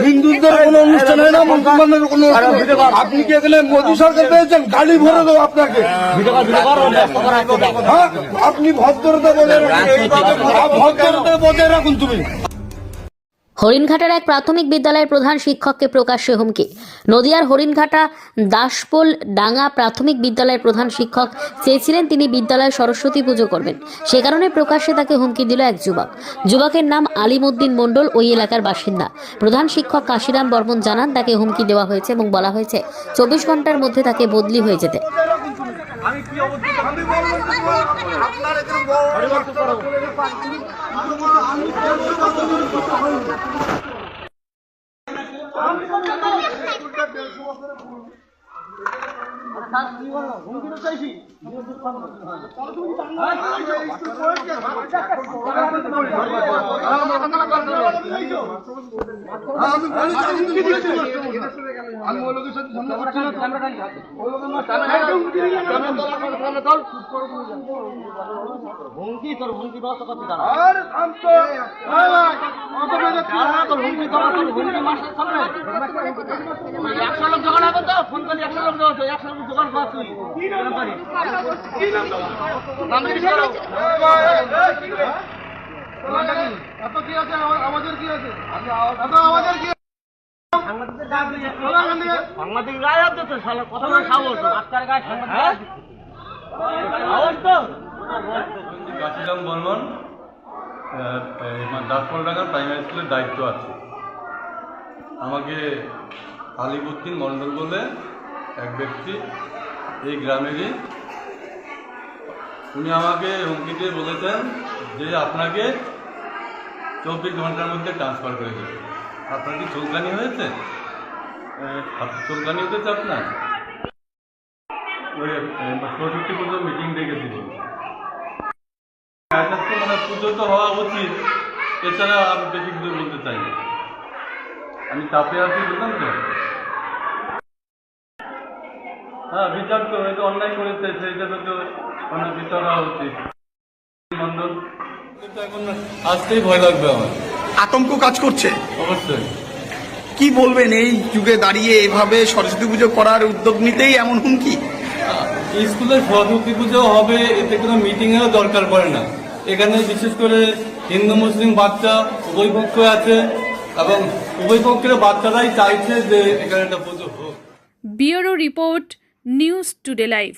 হিন্দুদের কোনো অনুষ্ঠান হয় না, মুসলমানদের কোনো আপনি কি এখানে মোদী সরকার পেয়েছেন? গাড়ি ভরে দেবো আপনাকে। হ্যাঁ, আপনি ভদ্রতা বজায় রাখুন, ভদ্রতা বজায় রাখুন। তুমি হরিণঘাটার এক প্রাথমিক বিদ্যালয়ের প্রধান শিক্ষককে প্রকাশ্যে হুমকি। নদিয়ার হরিণঘাটা দাসপোল ডাঙ্গা প্রাথমিক বিদ্যালয়ের প্রধান শিক্ষক চেয়েছিলেন তিনি বিদ্যালয়ে সরস্বতী পুজো করবেন, সে কারণে প্রকাশ্যে তাকে হুমকি দিল এক যুবক। যুবকের নাম আলিমউদ্দিন মণ্ডল, ওই এলাকার বাসিন্দা। প্রধান শিক্ষক কাশিরাম বর্মন জানান তাকে হুমকি দেওয়া হয়েছে এবং বলা হয়েছে 24 ঘন্টার মধ্যে তাকে বদলি হয়ে যেতে। কাশিরাম বর্মন, দাসপোলডাঙ্গা প্রাইমারি স্কুলের দায়িত্ব আছে। আমাকে আলিমউদ্দিন মণ্ডল বলে এক ব্যক্তি, এই গ্রামেরই, উনি আমাকে হুমকি দিয়ে বলেছেন যে আপনাকে 24 ঘন্টার মধ্যে ট্রান্সফার করে দেবে। আপনার কি চুলকানি হয়েছে? চুলকানি হয়েছে আপনার? ওই সরস্বতী পুজোর মিটিং ডেকেছিল। মানে পুজো তো হওয়া উচিত, এছাড়া আমি বেশি কিছু বলতে চাই না। আমি চাপে আছি, বুঝলাম তো। হ্যাঁ, বিচার তো হয়তো অন্যায় করেছে, সেই হিসাবে তো মানে বিচার হওয়া উচিত। মন্ডল কিন্তু এখন আসতেই ভয় লাগবে আমার, আতঙ্ক কাজ করছে। অবশ্যই। কি বলবেন এই যুগে দাঁড়িয়ে এভাবে সরস্বতী পুজো করার উদ্যোগ নিতেই এমন হুমকি? স্কুলের সরস্বতী পুজো হবে, এতে কোনো মিটিংয়েরও দরকার পড়ে না। এখানে বিশেষ করে হিন্দু মুসলিম বাচ্চা উভয় পক্ষ আছে এবং উভয় পক্ষের বাচ্চারাই চাইছে যে এখানে একটা পুজো হোক। Bureau report, news today live.